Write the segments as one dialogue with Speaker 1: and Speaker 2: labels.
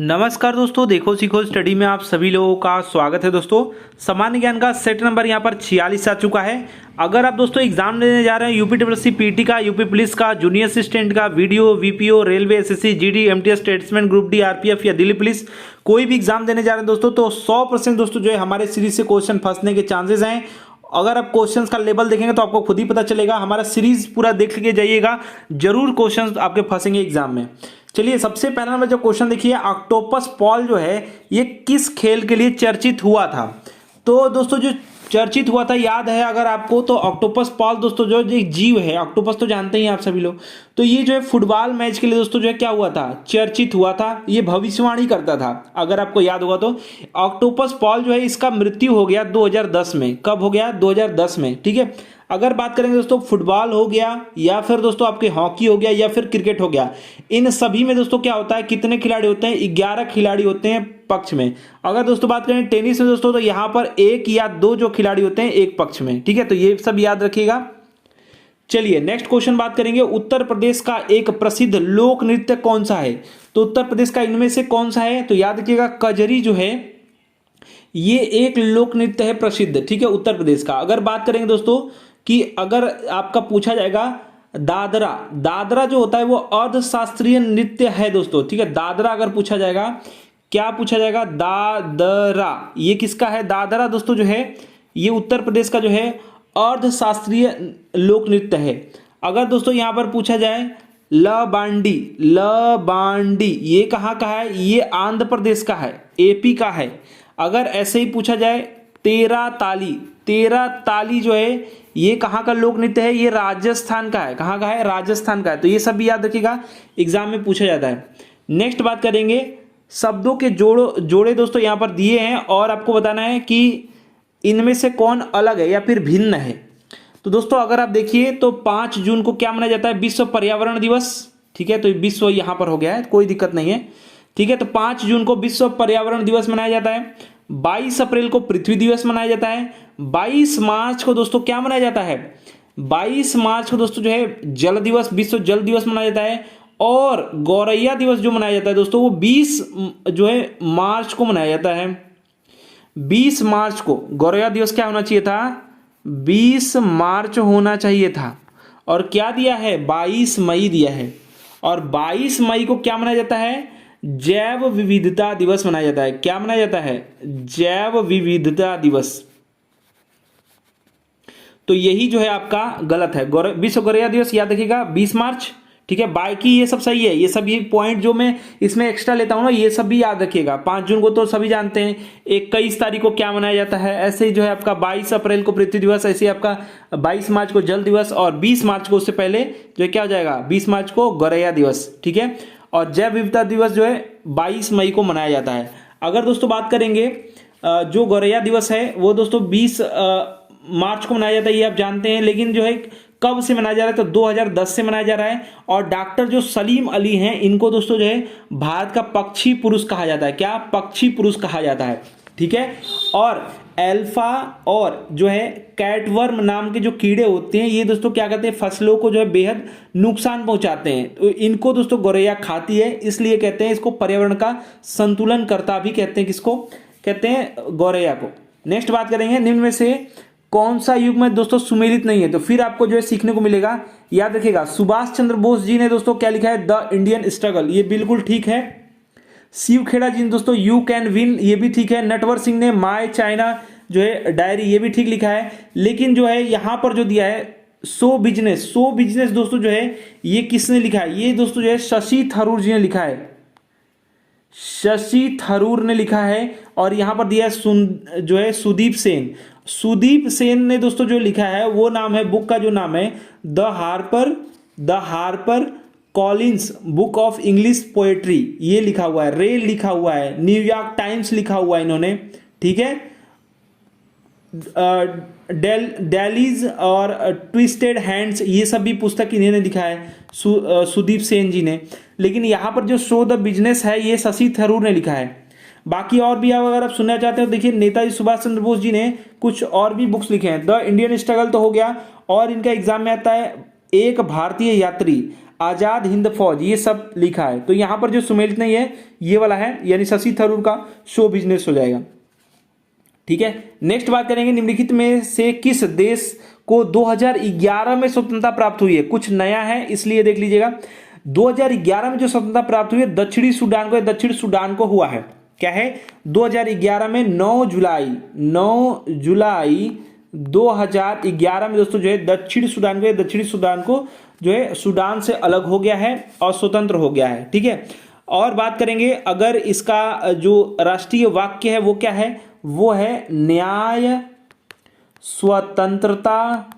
Speaker 1: नमस्कार दोस्तों, देखो सीखो स्टडी में आप सभी लोगों का स्वागत है। दोस्तों सामान्य ज्ञान का सेट नंबर यहाँ पर 46 आ चुका है। अगर आप दोस्तों एग्जाम देने जा रहे हैं यूपीडब्ल्यूएससी पीटी का, यूपी पुलिस का, जूनियर असिस्टेंट का, video, VPO, railway, SSC, GD, MTS, statesman, group D, RPF या दिल्ली पुलिस, कोई भी एग्जाम देने जा रहे हैं दोस्तों, तो 100% दोस्तों जो है हमारे सीरीज से क्वेश्चन फंसने के चांसेस हैं। अगर आप क्वेश्चंस का लेवल देखेंगे तो आपको खुद ही पता चलेगा। हमारा सीरीज पूरा देख के जाइएगा, जरूर क्वेश्चंस आपके फंसेंगे एग्जाम में। चलिए सबसे पहला नंबर जो क्वेश्चन देखिए, ऑक्टोपस पॉल जो है ये किस खेल के लिए चर्चित हुआ था? तो दोस्तों जो चर्चित हुआ था, याद है अगर आपको, तो ऑक्टोपस पॉल दोस्तों जो एक जीव है, ऑक्टोपस तो जानते ही आप सभी लोग, तो ये जो है फुटबॉल मैच के लिए दोस्तों जो है क्या हुआ था, चर्चित हुआ था। ये भविष्यवाणी करता था, अगर आपको याद होगा तो। ऑक्टोपस पॉल जो है इसका मृत्यु हो गया 2010 में। कब हो गया? 2010 में। ठीक है, अगर बात करेंगे दोस्तों फुटबॉल हो गया या फिर दोस्तों आपके हॉकी हो गया या फिर क्रिकेट हो गया, इन सभी में दोस्तों क्या होता है, कितने खिलाड़ी होते हैं? 11 खिलाड़ी होते हैं पक्ष में। अगर दोस्तों बात करें टेनिस में दोस्तों, तो यहां पर 1 या 2 जो खिलाड़ी होते हैं एक पक्ष में। ठीक है, तो ये सब याद रखिएगा। चलिए नेक्स्ट क्वेश्चन बात करेंगे, उत्तर प्रदेश का एक प्रसिद्ध लोक नृत्य कौन सा है? तो उत्तर प्रदेश का इनमें से कौन सा है? तो याद रखिएगा कजरी जो है ये एक लोक नृत्य है प्रसिद्ध। ठीक है, उत्तर प्रदेश का। अगर बात करेंगे दोस्तों कि अगर आपका पूछा जाएगा दादरा, दादरा जो होता है वो अर्धशास्त्रीय नृत्य है दोस्तों। ठीक है, दादरा अगर पूछा जाएगा, क्या पूछा जाएगा? दादरा, ये किसका है? दादरा दोस्तों जो है ये उत्तर प्रदेश का जो है अर्धशास्त्रीय लोक नृत्य है। अगर दोस्तों यहां पर पूछा जाए लबांडी, लबांडी ये कहाँ का है? ये आंध्र प्रदेश का है, एपी का है। अगर ऐसे ही पूछा जाए तेरा ताली, तेरा ताली जो है ये कहाँ का लोक नृत्य है? ये राजस्थान का है। कहाँ का है? राजस्थान का है। तो ये सब भी याद रखिएगा, एग्जाम में पूछा जाता है। नेक्स्ट बात करेंगे, शब्दों के जोड़े दोस्तों यहाँ पर दिए हैं और आपको बताना है कि इनमें से कौन अलग है या फिर भिन्न है। तो दोस्तों अगर आप देखिए तो 5 जून को क्या मनाया जाता है? विश्व पर्यावरण दिवस। ठीक है, तो विश्व यहाँ पर हो गया है, कोई दिक्कत नहीं है। ठीक है, तो 5 जून को विश्व पर्यावरण दिवस मनाया जाता है। 22 अप्रैल को पृथ्वी दिवस मनाया जाता है। 22 मार्च को दोस्तों क्या मनाया जाता है? 22 मार्च को दोस्तों जो है जल दिवस, विश्व जल दिवस मनाया जाता है। और गौरैया दिवस जो मनाया जाता है दोस्तों वो 20 जो है मार्च को मनाया जाता है। 20 मार्च को गौरैया दिवस क्या होना चाहिए था? 20 मार्च होना चाहिए था। और क्या दिया है? 22 मई दिया है। और 22 मई को क्या मनाया जाता है? जैव विविधता दिवस मनाया जाता है। क्या मनाया जाता है? जैव विविधता दिवस। तो यही जो है आपका गलत है। विश्व गौरैया दिवस याद रखिएगा 20 मार्च। ठीक है, बाकी ये सब सही है। ये सब ये पॉइंट जो मैं इसमें एक्स्ट्रा लेता हूं ना, ये सब भी याद रखिएगा। 5 जून को तो सभी जानते हैं। 21 तारीख को क्या मनाया जाता है? ऐसे ही जो है आपका 22 अप्रैल को पृथ्वी दिवस, ऐसे ही आपका 22 मार्च को जल दिवस, और 20 मार्च को उससे पहले जो क्या हो जाएगा, 20 मार्च को गौरैया दिवस। ठीक है, और जैव विविधता दिवस जो है 22 मई को मनाया जाता है। अगर दोस्तों बात करेंगे जो गौरैया दिवस है वो दोस्तों 20 मार्च को मनाया जाता है, ये आप जानते हैं। लेकिन जो है कब से मनाया जा रहा है? तो 2010 से मनाया जा रहा है। और डॉक्टर जो सलीम अली हैं इनको दोस्तों जो है भारत का पक्षी पुरुष कहा जाता है। क्या? पक्षी पुरुष कहा जाता है। ठीक है, और एल्फा और जो है कैटवर्म नाम के जो कीड़े होते हैं ये दोस्तों क्या कहते हैं, फसलों को जो है बेहद नुकसान पहुंचाते हैं। तो इनको दोस्तों गौरैया खाती है, इसलिए कहते हैं इसको पर्यावरण का संतुलन करता भी कहते हैं। किसको कहते हैं? गौरैया को। नेक्स्ट बात करेंगे, निम्न में से कौन सा युग में दोस्तों सुमेलित नहीं है? तो फिर आपको जो है सीखने को मिलेगा। याद रखिएगा सुभाष चंद्र बोस जी ने दोस्तों क्या लिखा है? द इंडियन स्ट्रगल, ये बिल्कुल ठीक है। शिव खेड़ा जी ने दोस्तों यू कैन विन, ये भी ठीक है। नटवर सिंह ने माय चाइना जो है डायरी, ये भी ठीक लिखा है। लेकिन जो है यहां पर जो दिया है सो बिजनेस, सो बिजनेस दोस्तों जो है ये किसने लिखा है? ये दोस्तों जो है शशि थरूर जी ने लिखा है, शशि थरूर ने लिखा है। और यहां पर दिया है जो है सुदीप सेन, सुदीप सेन ने दोस्तों जो लिखा है वो नाम है, बुक का जो नाम है the Harper Collins book of English poetry, ये लिखा हुआ है। रेल लिखा हुआ है, न्यूयॉर्क टाइम्स लिखा हुआ है इन्होंने। ठीक है, डेलीज और ट्विस्टेड हैंड्स, ये सब भी पुस्तक इन्होंने लिखा है सुदीप सेन जी ने। लेकिन यहाँ पर जो शो द बिजनेस है ये शशि थरूर ने लिखा है। बाकी और भी अगर आप सुनना चाहते हो देखिए, नेताजी सुभाष चंद्र बोस जी ने कुछ और भी बुक्स लिखे हैं। द इंडियन स्ट्रगल तो हो गया, और इनका एग्जाम में आता है एक भारतीय यात्री आजाद हिंद फौज, ये सब लिखा है। तो यहाँ पर जो सुमेलित नहीं है ये वाला है, यानी शशि थरूर का शो बिजनेस हो जाएगा। ठीक है, नेक्स्ट बात करेंगे निम्नलिखित में से किस देश को 2011 में स्वतंत्रता प्राप्त हुई है। कुछ नया है इसलिए देख लीजिएगा। 2011 में जो स्वतंत्रता प्राप्त हुई है दक्षिणी सूडान को, दक्षिण सूडान को हुआ है। क्या है, 2011 में 9 जुलाई 2011 में दोस्तों जो है दक्षिण सूडान को जो है सूडान से अलग हो गया है और स्वतंत्र हो गया है। ठीक है, और बात करेंगे अगर इसका जो राष्ट्रीय वाक्य है वो क्या है, वो है न्याय, स्वतंत्रता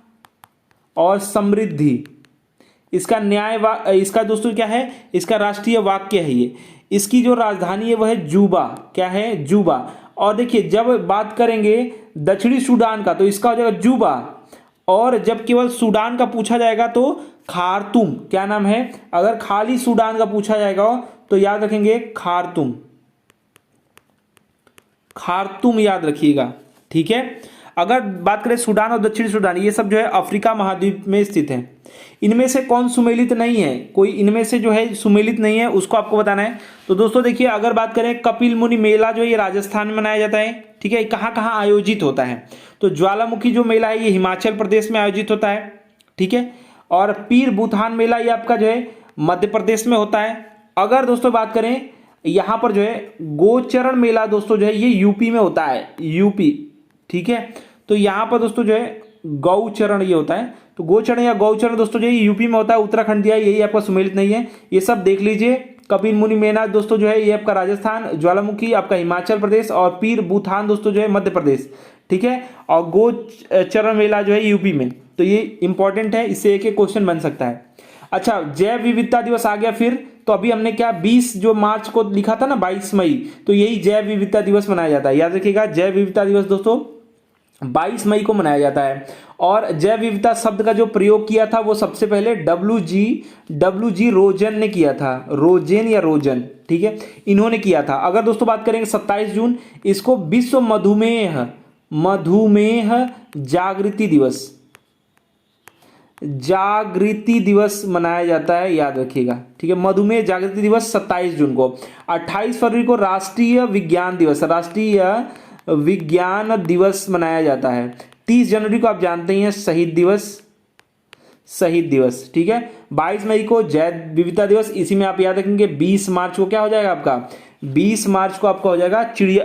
Speaker 1: और समृद्धि। इसका इसका दोस्तों क्या है, इसका राष्ट्रीय वाक्य है ये। इसकी जो राजधानी है वह है जूबा। क्या है, जूबा। और देखिए जब बात करेंगे दक्षिणी सूडान का तो इसका हो जाएगा जूबा, और जब केवल सूडान का पूछा जाएगा तो खार्तूम। क्या नाम है, अगर खाली सूडान का पूछा जाएगा तो याद रखेंगे खार्तूम, खार्तूम याद रखिएगा। ठीक है, अगर बात करें सूडान और दक्षिणी सूडान, ये सब जो है अफ्रीका महाद्वीप में स्थित है। इनमें से कौन सुमेलित नहीं है, कोई इनमें से जो है सुमेलित नहीं है उसको आपको बताना है। तो दोस्तों देखिए अगर बात करें कपिल मुनि मेला जो ये राजस्थान में मनाया जाता है। ठीक है, कहाँ कहाँ आयोजित होता है, तो ज्वालामुखी जो मेला है ये हिमाचल प्रदेश में आयोजित होता है। ठीक है, और पीर बुथान मेला ये आपका जो है मध्य प्रदेश में होता है। अगर दोस्तों बात करें यहाँ पर जो है गोचरण मेला दोस्तों जो है ये यूपी में होता है, यूपी। ठीक है, तो यहाँ पर दोस्तों जो है गौचरण ये होता है, तो गोचरण या गौचरण दोस्तों जो है यूपी में होता है, उत्तराखंड दिया यही आपका सुमेलित नहीं है। ये सब देख लीजिए। कपिल मुनि मेला दोस्तों जो है ये आपका राजस्थान, ज्वालामुखी आपका हिमाचल प्रदेश और पीर बुथान दोस्तों जो है मध्य प्रदेश। ठीक है, और गोचरण मेला जो है यूपी में। तो ये इंपॉर्टेंट है, इससे एक क्वेश्चन बन सकता है। अच्छा, जैव विविधता दिवस आ गया फिर, तो अभी हमने क्या 20 जो मार्च को लिखा था ना 22 मई, तो यही जैव विविधता दिवस मनाया जाता है। याद रखिएगा जैव विविधता दिवस दोस्तों 22 मई को मनाया जाता है। और जैव विविधता शब्द का जो प्रयोग किया था वो सबसे पहले डब्ल्यू जी रोजन ने किया था, रोजेन या रोजन। ठीक है, इन्होंने किया था। अगर दोस्तों बात करेंगे 27 जून, इसको विश्व मधुमेह जागृति दिवस मनाया जाता है, याद रखिएगा। ठीक है, मधुमेह जागृति दिवस 27 जून को। 28 फरवरी को राष्ट्रीय विज्ञान दिवस मनाया जाता है। 30 जनवरी को आप जानते ही हैं शहीद दिवस। ठीक है, 22 मई को जैव विविधता दिवस, इसी में आप याद रखेंगे। 20 मार्च को क्या हो जाएगा आपका, 20 मार्च को आपका हो जाएगा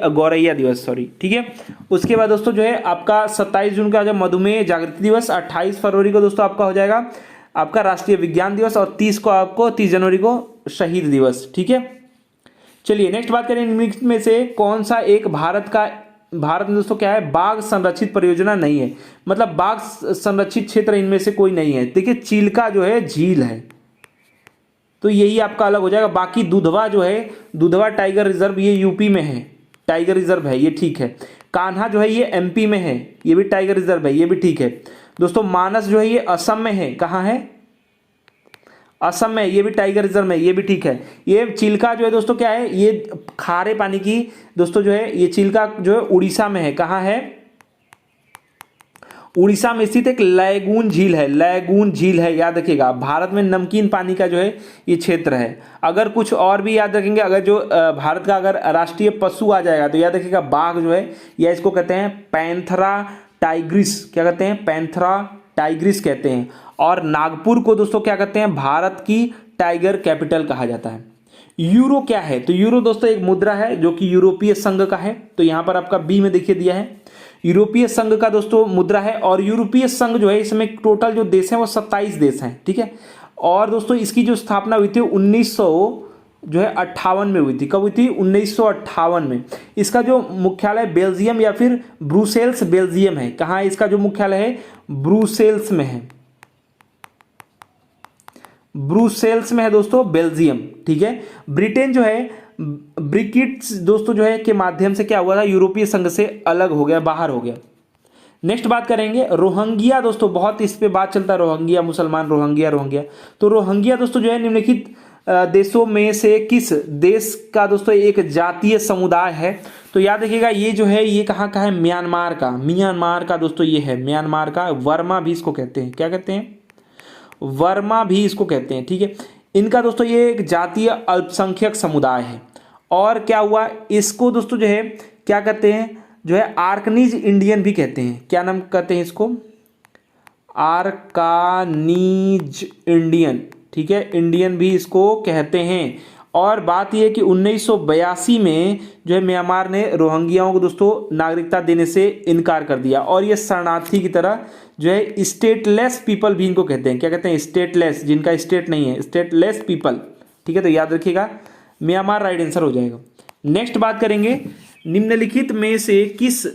Speaker 1: गौरैया दिवस, सॉरी। ठीक है, उसके बाद दोस्तों जो है आपका 27 जून का जो मधुमेह जागृति दिवस, 28 फरवरी को दोस्तों आपका हो जाएगा आपका राष्ट्रीय विज्ञान दिवस, और 30 जनवरी को शहीद दिवस। ठीक है, चलिए नेक्स्ट बात करें निम्नलिखित में से कौन सा एक भारत में दोस्तों क्या है, बाघ संरक्षित परियोजना नहीं है। मतलब बाघ संरक्षित क्षेत्र इनमें से कोई नहीं है। देखिए चिल्का जो है झील है, तो यही आपका अलग हो जाएगा। बाकी दुधवा जो है, दुधवा टाइगर रिजर्व ये यूपी में है, टाइगर रिजर्व है, ये ठीक है। कान्हा जो है ये एमपी में है, ये भी टाइगर रिजर्व है, ये भी ठीक है। दोस्तों मानस जो है ये असम में है, कहाँ है, असम में, ये भी टाइगर रिजर्व में, ये भी ठीक है। ये चिल्का जो है दोस्तों क्या है, ये खारे पानी की दोस्तों जो है ये चिल्का जो है उड़ीसा में है। कहाँ है, उड़ीसा में स्थित एक लैगून झील है, याद रखिएगा। भारत में नमकीन पानी का जो है ये क्षेत्र है। अगर कुछ और भी याद रखेंगे, अगर जो भारत का अगर राष्ट्रीय पशु आ जाएगा तो याद रखिएगा बाघ जो है, या इसको कहते हैं पैंथरा टाइग्रिस। क्या कहते हैं, पैंथरा टाइग्रिस कहते हैं। और नागपुर को दोस्तों क्या कहते हैं, भारत की टाइगर कैपिटल कहा जाता है। यूरो क्या है, तो यूरो दोस्तों एक मुद्रा है जो कि यूरोपीय संघ का है। तो यहाँ पर आपका बी में देखिए दिया है, यूरोपीय संघ का दोस्तों मुद्रा है। और यूरोपीय संघ जो है इसमें टोटल जो देश हैं वो 27 देश हैं। ठीक है, और दोस्तों इसकी जो स्थापना हुई थी 1958 में हुई थी। कब हुई थी, 1958 में। इसका जो मुख्यालय बेल्जियम या फिर ब्रुसेल्स बेल्जियम है। कहाँ है इसका जो मुख्यालय है, ब्रुसेल्स में है, ब्रुसेल्स में है दोस्तों, बेल्जियम। ठीक है, ब्रिटेन जो है ब्रिकिट्स दोस्तों जो है के माध्यम से क्या हुआ था, यूरोपीय संघ से अलग हो गया, बाहर हो गया। नेक्स्ट बात करेंगे रोहिंग्या दोस्तों, बहुत इस पे बात चलता है, रोहिंग्या मुसलमान, रोहिंग्या। तो रोहिंग्या दोस्तों जो है निम्नलिखित देशों में से किस देश का दोस्तों एक जातीय समुदाय है। तो याद रखिएगा ये जो है ये कहाँ का है, म्यांमार का दोस्तों ये है, म्यांमार का। वर्मा भी इसको कहते हैं, क्या कहते हैं, वर्मा भी इसको कहते हैं, ठीक है। इनका दोस्तों ये एक जातीय अल्पसंख्यक समुदाय है। और क्या हुआ, इसको दोस्तों जो है क्या कहते हैं, जो है आर्कनीज इंडियन भी कहते हैं। क्या नाम कहते हैं इसको, आर्कानीज इंडियन, ठीक है, इंडियन भी इसको कहते हैं। और बात यह है कि 1982 में जो है म्यांमार ने रोहिंग्याओं को दोस्तों नागरिकता देने से इनकार कर दिया, और ये शरणार्थी की तरह जो है स्टेटलेस पीपल भी इनको कहते हैं। क्या कहते हैं, स्टेटलेस, जिनका स्टेट नहीं है, स्टेटलेस पीपल, ठीक है। तो याद रखिएगा म्यांमार राइट आंसर हो जाएगा। नेक्स्ट बात करेंगे, निम्नलिखित में से किस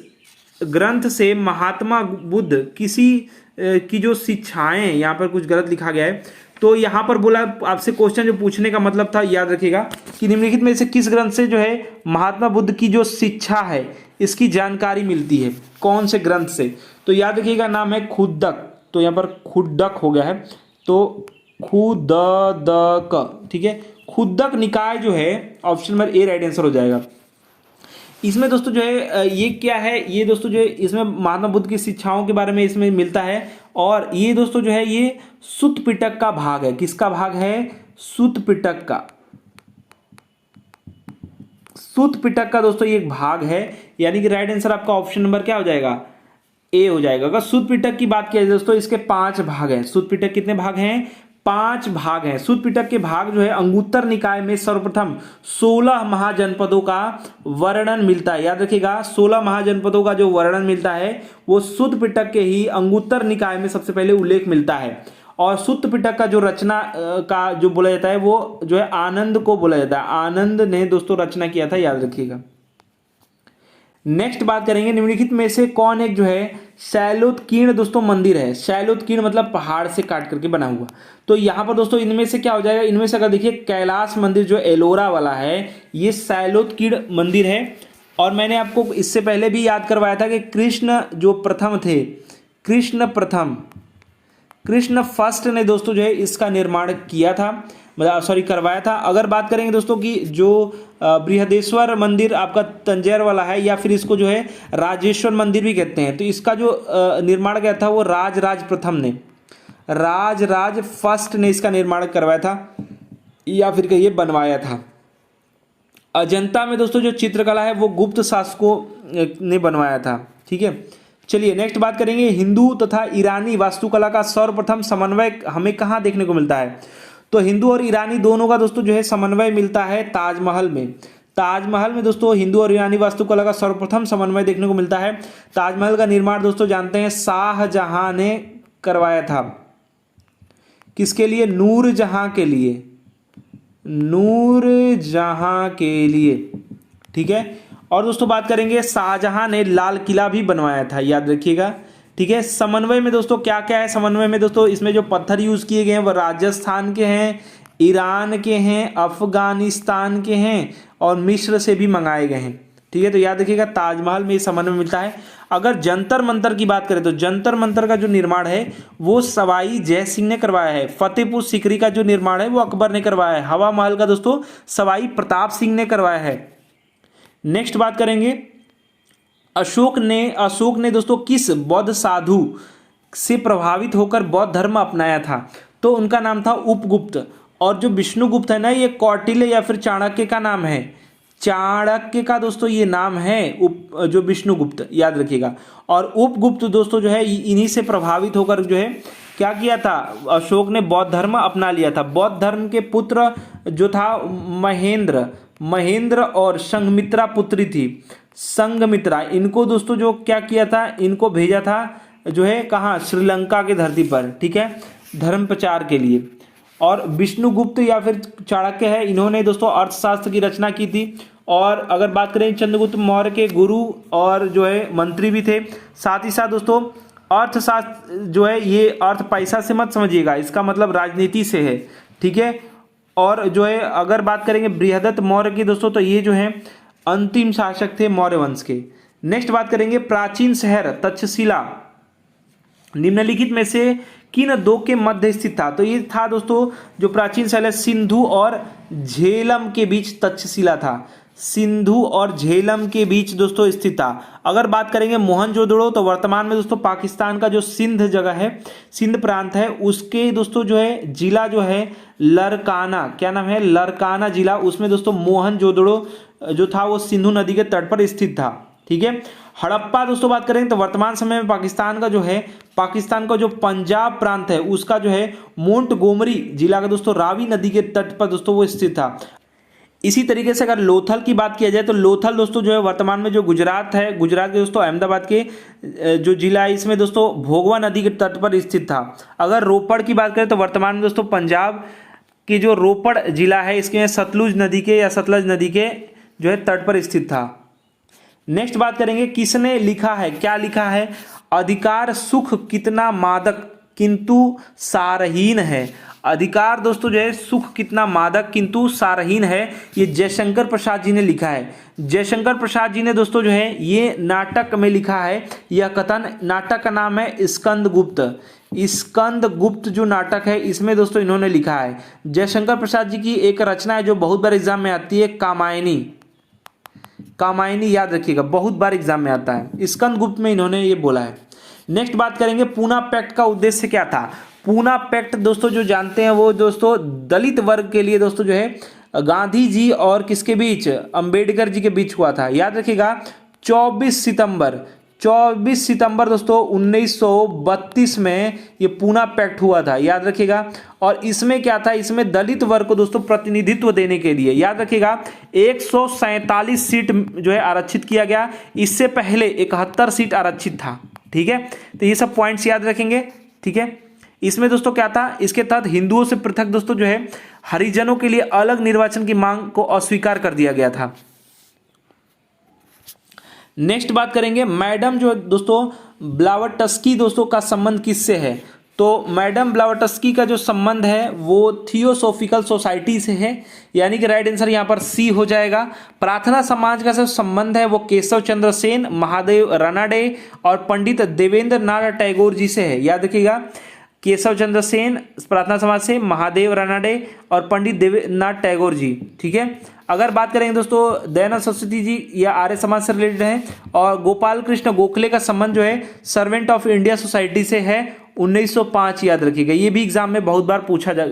Speaker 1: ग्रंथ से महात्मा बुद्ध की जो शिक्षाएं, यहाँ पर कुछ गलत लिखा गया है, तो यहाँ पर बोला आपसे क्वेश्चन जो पूछने का मतलब था, याद रखिएगा कि निम्नलिखित में से किस ग्रंथ से जो है महात्मा बुद्ध की जो शिक्षा है इसकी जानकारी मिलती है, कौन से ग्रंथ से। तो याद रखिएगा नाम है खुद्दक, तो यहाँ पर खुड्डक हो गया है, तो खुददक, ठीक है। खुद्दक निकाय जो है option number A right answer हो जाएगा। इसमें दोस्तों जो है ये क्या है, ये दोस्तों जो है इसमें महात्मा बुद्ध की शिक्षाओं के बारे में इसमें मिलता है। और ये दोस्तों जो है ये सुत्त पिटक का भाग है। किसका भाग है, सुत्त पिटक का, सुत्त पिटक का दोस्तों ये एक भाग है। यानी कि राइट आंसर आपका ऑप्शन नंबर क्या हो जाएगा, ए हो जाएगा। अगर सुत्त पिटक की बात की जाए दोस्तों, इसके 5 भाग हैं। सुत्त पिटक कितने भाग हैं, 5 भाग हैं। सुत्त पिटक के भाग जो है अंगुत्तर निकाय में सर्वप्रथम 16 महाजनपदों का वर्णन मिलता है। याद रखिएगा 16 महाजनपदों का जो वर्णन मिलता है वो सुत्त पिटक के ही अंगुत्तर निकाय में सबसे पहले उल्लेख मिलता है। और सुत्त पिटक का जो रचना का जो बोला जाता है वो जो है आनंद को बोला जाता है। आनंद ने दोस्तों रचना किया था, याद रखिएगा। नेक्स्ट बात करेंगे, निम्नलिखित में से कौन एक जो है शैलोत्कीर्ण दोस्तों मंदिर है। शैलोत्कीर्ण मतलब पहाड़ से काट करके बना हुआ। तो यहाँ पर दोस्तों इनमें से क्या हो जाएगा, इनमें से अगर देखिए कैलाश मंदिर जो एलोरा वाला है ये शैलोत्कीर्ण मंदिर है। और मैंने आपको इससे पहले भी याद करवाया था कि कृष्ण जो प्रथम थे, कृष्ण फर्स्ट ने दोस्तों जो है इसका निर्माण किया था, करवाया था। अगर बात करेंगे दोस्तों कि जो बृहदेश्वर मंदिर आपका तंजौर वाला है, या फिर इसको जो है राजेश्वर मंदिर भी कहते हैं, तो इसका जो निर्माण किया था वो राज प्रथम ने, राज फर्स्ट ने इसका निर्माण करवाया था, या फिर कहिए बनवाया था। अजंता में दोस्तों जो चित्रकला है वो गुप्त शासकों ने बनवाया था, ठीक है। चलिए नेक्स्ट बात करेंगे, हिंदू तथा ईरानी वास्तुकला का सर्वप्रथम समन्वय हमें कहाँ देखने को मिलता है। तो हिंदू और ईरानी दोनों का दोस्तों जो है समन्वय मिलता है ताजमहल में। ताजमहल में दोस्तों हिंदू और ईरानी वास्तुकला का सर्वप्रथम समन्वय देखने को मिलता है। ताजमहल का निर्माण दोस्तों जानते हैं शाहजहां ने करवाया था। किसके लिए, नूरजहां के लिए, नूरजहां के लिए, ठीक है। और दोस्तों बात करेंगे शाहजहां ने लाल किला भी बनवाया था, याद रखिएगा, ठीक है। समन्वय में दोस्तों क्या क्या है, समन्वय में दोस्तों इसमें जो पत्थर यूज किए गए हैं वो राजस्थान के हैं, ईरान के हैं, अफगानिस्तान के हैं और मिस्र से भी मंगाए गए हैं, ठीक है। तो याद रखिएगा ताजमहल में समन्वय मिलता है। अगर जंतर मंतर की बात करें तो जंतर मंतर का जो निर्माण है वो सवाई जय सिंह ने करवाया है। फतेहपुर सीकरी का जो निर्माण है वो अकबर ने करवाया है। हवा महल का दोस्तों सवाई प्रताप सिंह ने करवाया है। नेक्स्ट बात करेंगे, अशोक ने दोस्तों किस बौद्ध साधु से प्रभावित होकर बौद्ध धर्म अपनाया था। तो उनका नाम था उपगुप्त। और जो विष्णुगुप्त है ना, ये कौटिल्य या फिर चाणक्य का नाम है। चाणक्य का दोस्तों ये नाम है जो विष्णुगुप्त, याद रखिएगा। और उपगुप्त दोस्तों जो है इन्हीं से प्रभावित होकर जो है क्या किया था, अशोक ने बौद्ध धर्म अपना लिया था। बौद्ध धर्म के पुत्र जो था महेंद्र और संघमित्रा पुत्री थी, संघमित्रा। इनको दोस्तों जो क्या किया था, इनको भेजा था जो है कहाँ, श्रीलंका की धरती पर, ठीक है, धर्म प्रचार के लिए। और विष्णुगुप्त या फिर चाणक्य है, इन्होंने दोस्तों अर्थशास्त्र की रचना की थी। और अगर बात करें चंद्रगुप्त मौर्य के गुरु और जो है मंत्री भी थे। साथ ही साथ दोस्तों अर्थशास्त्र जो है ये अर्थ पैसा से मत समझिएगा, इसका मतलब राजनीति से है, ठीक है। और जो है अगर बात करेंगे बृहदत्त मौर्य की दोस्तों, तो ये जो है अंतिम शासक थे मौर्य वंश के। नेक्स्ट बात करेंगे, प्राचीन शहर तक्षशिला निम्नलिखित में से किन दो के मध्य स्थित था। तो ये था दोस्तों जो प्राचीन शहर सिंधु और झेलम के बीच तक्षशिला था। सिंधु और झेलम के बीच दोस्तों स्थित था। अगर बात करेंगे मोहनजोदड़ो, तो वर्तमान में दोस्तों पाकिस्तान का जो सिंध जगह है, सिंध प्रांत है, उसके दोस्तों जो है जिला जो है लरकाना, क्या नाम है, लरकाना जिला, उसमें दोस्तों मोहनजोदड़ो जो था वो सिंधु नदी के तट पर स्थित था। ठीक है। हड़प्पा दोस्तों बात करें तो वर्तमान समय में पाकिस्तान का जो है, पाकिस्तान का जो पंजाब प्रांत है उसका जो है मोंटगोमरी जिला का दोस्तों रावी नदी के तट पर दोस्तों वो स्थित था। इसी तरीके से अगर लोथल की बात किया जाए तो लोथल दोस्तों जो है वर्तमान में जो गुजरात है, गुजरात के दोस्तों अहमदाबाद के जो जिला है इसमें दोस्तों भोगवा नदी के तट पर स्थित था। अगर रोपड़ की बात करें तो वर्तमान में दोस्तों पंजाब की जो रोपड़ जिला है इसके सतलुज नदी के या सतलज नदी के जो है तट पर स्थित था। नेक्स्ट बात करेंगे किसने लिखा है, क्या लिखा है, अधिकार सुख कितना मादक किंतु सारहीन है। अधिकार दोस्तों जो है सुख कितना मादक किंतु सारहीन है, ये जयशंकर प्रसाद जी ने लिखा है। जयशंकर प्रसाद जी ने दोस्तों जो है ये नाटक में लिखा है। यह कथन, नाटक का नाम है स्कंदगुप्त। स्कंदगुप्त जो नाटक है इसमें दोस्तों इन्होंने लिखा है। जयशंकर प्रसाद जी की एक रचना है जो बहुत बार एग्जाम में आती है, कामायनी। कामायनी याद रखिएगा, बहुत बार एग्जाम में आता है। स्कंदगुप्त में इन्होंने ये बोला है। नेक्स्ट बात करेंगे पूना पैक्ट का उद्देश्य क्या था। पूना पैक्ट दोस्तों जो जानते हैं वो दोस्तों दलित वर्ग के लिए दोस्तों जो है गांधी जी और किसके बीच, अंबेडकर जी के बीच हुआ था। याद रखिएगा 24 सितंबर दोस्तों 1932 में ये पूना पैक्ट हुआ था। याद रखिएगा। और इसमें क्या था, इसमें दलित वर्ग को दोस्तों प्रतिनिधित्व देने के लिए याद रखिएगा 147 सीट जो है आरक्षित किया गया। इससे पहले 71 सीट आरक्षित था। ठीक है, तो ये सब पॉइंट्स याद रखेंगे। ठीक है। इसमें दोस्तों क्या था, इसके तहत हिंदुओं से पृथक दोस्तों जो है हरिजनों के लिए अलग निर्वाचन की मांग को अस्वीकार कर दिया गया था। नेक्स्ट बात करेंगे मैडम जो दोस्तों ब्लावटस्की दोस्तों का संबंध किससे है। तो मैडम ब्लावटस्की का जो संबंध है वो थियोसॉफिकल सोसाइटी से है, यानी कि राइट आंसर यहाँ पर सी हो जाएगा। प्रार्थना समाज का जो संबंध है वो केशव चंद्र सेन, महादेव रानाडे और पंडित देवेंद्र नाथ टैगोर जी से है। याद रखिएगा केशव चंद्र सेन प्रार्थना समाज से, महादेव रानाडे और पंडित देवेंद्रनाथ टैगोर जी। ठीक है। अगर बात करेंगे दोस्तों दयानंद सरस्वती जी या आर्य समाज से रिलेटेड है। और गोपाल कृष्ण गोखले का संबंध जो है सर्वेंट ऑफ इंडिया सोसाइटी से है 1905। याद रखिएगा, ये भी एग्जाम में बहुत बार पूछा जा,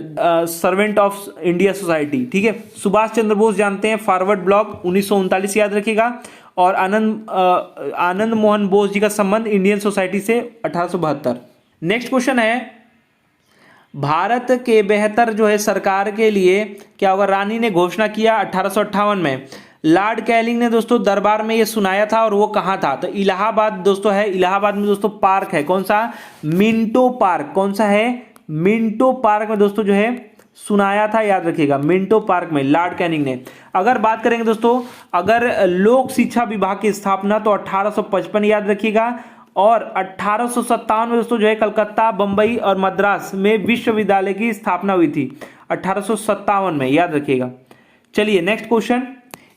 Speaker 1: सर्वेंट ऑफ इंडिया सोसाइटी। ठीक है। सुभाष चंद्र बोस जानते हैं फॉरवर्ड ब्लॉक 1939। याद रखिएगा। और आनंद मोहन बोस जी का संबंध इंडियन सोसाइटी से 1872। नेक्स्ट क्वेश्चन है भारत के बेहतर जो है सरकार के लिए क्या होगा, रानी ने घोषणा किया 1858 में। लॉर्ड कैनिंग ने दोस्तों दरबार में ये सुनाया था और वो कहाँ था, तो इलाहाबाद दोस्तों है। इलाहाबाद में दोस्तों पार्क है, कौन सा, मिंटो पार्क। कौन सा है, मिंटो पार्क में दोस्तों जो है सुनाया था। याद रखिएगा मिंटो पार्क में लॉर्ड कैनिंग ने। अगर बात करेंगे दोस्तों अगर लोक शिक्षा विभाग की स्थापना तो 1855 याद रखिएगा। और 1857 में दोस्तों जो है कलकत्ता, बंबई और मद्रास में विश्वविद्यालय की स्थापना हुई थी 1857 में। याद रखिएगा। चलिए नेक्स्ट क्वेश्चन,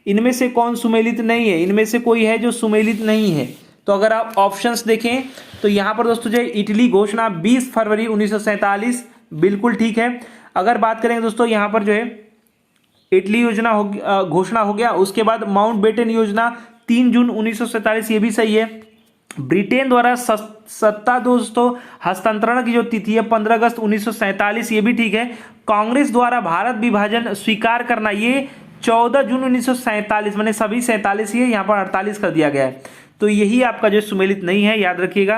Speaker 1: इनमें से कौन सुमेलित नहीं है। इनमें से कोई है जो सुमेलित नहीं है। तो अगर आप ऑप्शंस देखें तो यहां पर दोस्तों जो है इटली घोषणा 20 फरवरी 1947 बिल्कुल ठीक है। अगर बात करेंगे दोस्तों यहां पर जो है इटली योजना घोषणा हो गया। उसके बाद माउंटबेटन योजना 3 जून 1947 ये भी सही है। ब्रिटेन द्वारा सत्ता दोस्तों हस्तांतरण की जो तिथि है 15 अगस्त 1947 ये भी ठीक है। कांग्रेस द्वारा भारत विभाजन स्वीकार करना ये 14 जून 1947, मैंने सभी 47 ही है, यहाँ पर 48 कर दिया गया है। तो यही आपका जो सुमेलित नहीं है। याद रखिएगा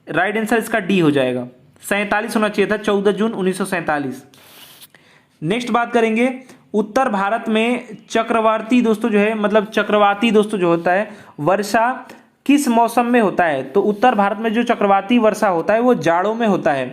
Speaker 1: राइट आंसर इसका डी हो जाएगा। 47 होना चाहिए था, 14 जून 1947। नेक्स्ट बात करेंगे उत्तर भारत में चक्रवाती दोस्तों जो है मतलब चक्रवाती दोस्तों जो होता है वर्षा किस मौसम में होता है। तो उत्तर भारत में जो चक्रवाती वर्षा होता है वो जाड़ों में होता है।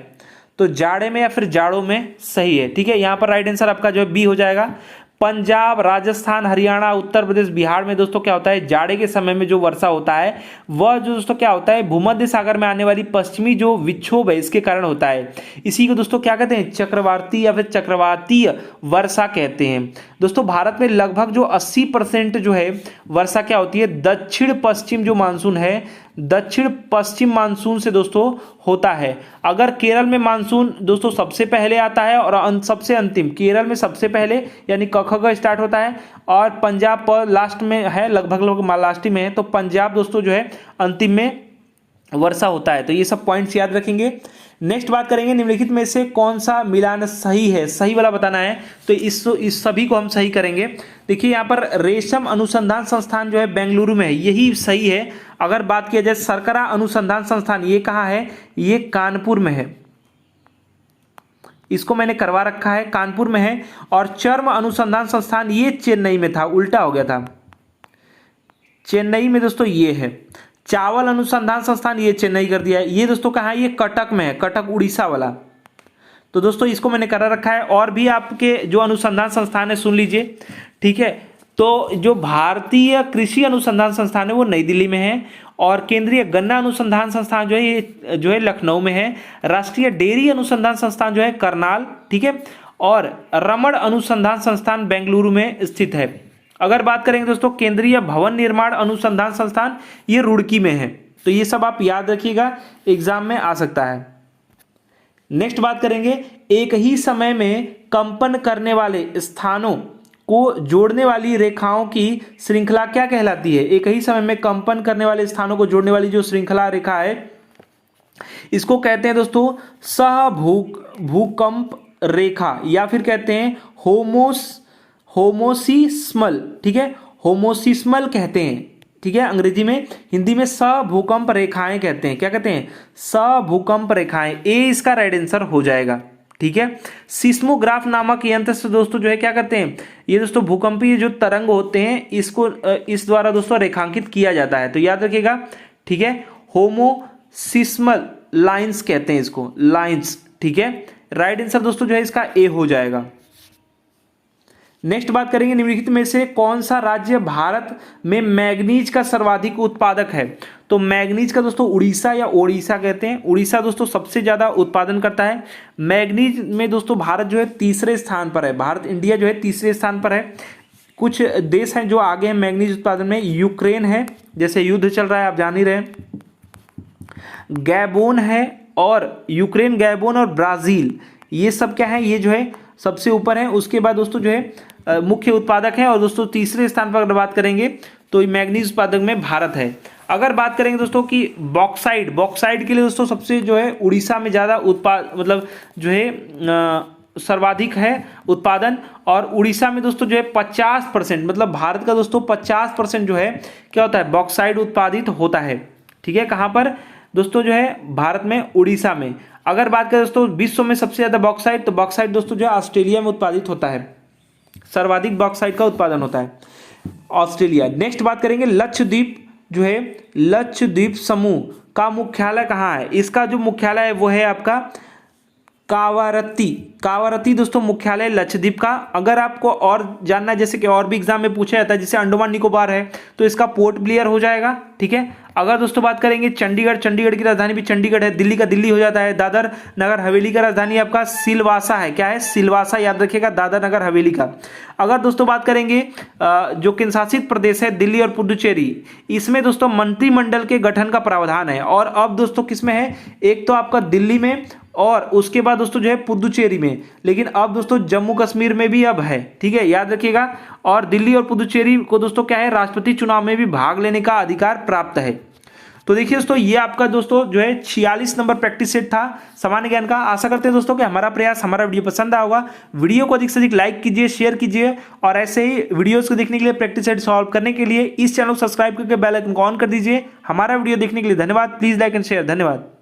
Speaker 1: तो जाड़े में या फिर जाड़ों में सही है। ठीक है। यहाँ पर राइट आंसर आपका जो है बी हो जाएगा। पंजाब, राजस्थान, हरियाणा, उत्तर प्रदेश, बिहार में दोस्तों क्या होता है जाड़े के समय में जो वर्षा होता है वह जो दोस्तों क्या होता है भूमध्य सागर में आने वाली पश्चिमी जो विक्षोभ है इसके कारण होता है। इसी को दोस्तों क्या कहते हैं चक्रवाती या फिर चक्रवातीय वर्षा कहते हैं। दोस्तों भारत में लगभग जो 80% जो है वर्षा क्या होती है, दक्षिण पश्चिम जो मानसून है, दक्षिण पश्चिम मानसून से दोस्तों होता है। अगर केरल में मानसून दोस्तों सबसे पहले आता है और सबसे अंतिम, केरल में सबसे पहले यानी क स्टार्ट होता है और पंजाब पर लास्ट में है, लगभग लास्ट में है, तो पंजाब दोस्तों जो है अंतिम में वर्षा होता है। तो ये सब पॉइंट्स याद रखेंगे। नेक्स्ट बात करेंगे, निम्नलिखित में से कौन सा मिलान सही है, सही वाला बताना है। तो इस सभी को हम सही करेंगे। देखिए यहाँ पर रेशम अनुसंधान संस्थान जो है बेंगलुरु में है, यही सही है। अगर बात किया जाए सरकरा अनुसंधान संस्थान, ये कहाँ है, ये कानपुर में है, इसको मैंने करवा रखा है, कानपुर में है। और चर्म अनुसंधान संस्थान ये चेन्नई में था, उल्टा हो गया था, चेन्नई में दोस्तों ये है। चावल अनुसंधान संस्थान ये चेन्नई कर दिया है, ये दोस्तों कहाँ है, ये कटक में है, कटक उड़ीसा वाला। तो दोस्तों इसको मैंने करा रखा है। और भी आपके जो अनुसंधान संस्थान है सुन लीजिए, ठीक है। तो जो भारतीय कृषि अनुसंधान संस्थान है वो नई दिल्ली में है, और केंद्रीय गन्ना अनुसंधान संस्थान जो है ये जो है लखनऊ में है। राष्ट्रीय डेयरी अनुसंधान संस्थान जो है करनाल, ठीक है। और रमण अनुसंधान संस्थान बेंगलुरु में स्थित है। अगर बात करेंगे दोस्तों केंद्रीय भवन निर्माण अनुसंधान संस्थान, ये रुड़की में है। तो ये सब आप याद रखिएगा, एग्जाम में आ सकता है। नेक्स्ट बात करेंगे, एक ही समय में कंपन करने वाले स्थानों को जोड़ने वाली रेखाओं की श्रृंखला क्या कहलाती है। एक ही समय में कंपन करने वाले स्थानों को जोड़ने वाली जो श्रृंखला रेखा है, इसको कहते हैं दोस्तों भूकंप रेखा, या फिर कहते हैं होमोसिस्मल, ठीक है, होमोसिस्मल कहते हैं, ठीक है अंग्रेजी में। हिंदी में भूकंप रेखाएं कहते हैं, क्या कहते हैं, भूकंप रेखाएं। ए इसका राइट आंसर हो जाएगा, ठीक है। सिस्मोग्राफ नामक यंत्र से दोस्तों जो है क्या करते हैं, ये दोस्तों भूकंपीय जो तरंग होते हैं इसको इस द्वारा दोस्तों रेखांकित किया जाता है। तो याद रखिएगा, ठीक है। होमोसिस्मल लाइंस कहते हैं इसको, लाइंस, ठीक है। राइट आंसर दोस्तों जो है इसका ए हो जाएगा। नेक्स्ट बात करेंगे, निम्नलिखित में से कौन सा राज्य भारत में मैग्नीज का सर्वाधिक उत्पादक है। तो मैग्नीज का दोस्तों उड़ीसा या ओडिशा कहते हैं, उड़ीसा दोस्तों सबसे ज्यादा उत्पादन करता है। मैग्नीज में दोस्तों भारत जो है तीसरे स्थान पर है, भारत इंडिया जो है तीसरे स्थान पर है। कुछ देश हैं जो आगे हैं मैग्नीज उत्पादन में, यूक्रेन है, जैसे युद्ध चल रहा है आप जान ही रहे, गैबोन है, और यूक्रेन, गैबोन और ब्राजील, ये सब क्या है, ये जो है सबसे ऊपर है। उसके बाद दोस्तों जो है मुख्य उत्पादक है, और दोस्तों तीसरे स्थान पर अगर बात करेंगे तो मैग्नीज उत्पादक में भारत है। अगर बात करेंगे दोस्तों कि बॉक्साइट के लिए दोस्तों सबसे जो है उड़ीसा में ज़्यादा मतलब जो है सर्वाधिक है उत्पादन, और उड़ीसा में दोस्तों जो है 50%, मतलब भारत का दोस्तों 50% जो है क्या होता है, बॉक्साइट उत्पादित होता है, ठीक है। कहाँ पर दोस्तों जो है भारत में, उड़ीसा में। अगर बात करें दोस्तों विश्व में सबसे ज्यादा बॉक्साइट, तो बॉक्साइट दोस्तों जो है ऑस्ट्रेलिया में उत्पादित होता है, सर्वाधिक बॉक्साइट का उत्पादन होता है ऑस्ट्रेलिया। नेक्स्ट बात करेंगे, लक्षद्वीप जो है, लक्षद्वीप समूह का मुख्यालय कहाँ है। इसका जो मुख्यालय है वो है आपका कावारत्ती दोस्तों मुख्यालय लक्षद्वीप का। अगर आपको और जानना है, जैसे कि और भी एग्जाम में पूछा जाता है, जैसे अंडमान निकोबार है तो इसका पोर्ट ब्लेयर हो जाएगा, ठीक है। अगर दोस्तों बात करेंगे चंडीगढ़ की राजधानी भी चंडीगढ़ है, दिल्ली का दिल्ली हो जाता है। दादर नगर हवेली का राजधानी आपका सिलवासा है, क्या है, सिलवासा, याद रखिएगा, दादर नगर हवेली का। अगर दोस्तों बात करेंगे जो केंद्र शासित प्रदेश है दिल्ली और पुडुचेरी, इसमें दोस्तों मंत्रिमंडल के गठन का प्रावधान है। और अब दोस्तों किसमें है, एक तो आपका दिल्ली में, और उसके बाद दोस्तों जो है पुडुचेरी में, लेकिन अब दोस्तों जम्मू कश्मीर में भी अब है, ठीक है, याद रखिएगा। और दिल्ली और पुडुचेरी को दोस्तों क्या है, राष्ट्रपति चुनाव में भी भाग लेने का अधिकार प्राप्त है। तो देखिए दोस्तों, ये आपका दोस्तों जो है 46 नंबर प्रैक्टिस सेट था सामान्य ज्ञान का। आशा करते हैं दोस्तों कि हमारा प्रयास, हमारा वीडियो पसंद आया होगा। वीडियो को अधिक से अधिक लाइक कीजिए, शेयर कीजिए, और ऐसे ही वीडियोस को देखने के लिए, प्रैक्टिस सेट सॉल्व करने के लिए इस चैनल को सब्सक्राइब करके बेल आइकन को ऑन कर दीजिए। हमारा वीडियो देखने के लिए धन्यवाद। प्लीज लाइक एंड शेयर, धन्यवाद।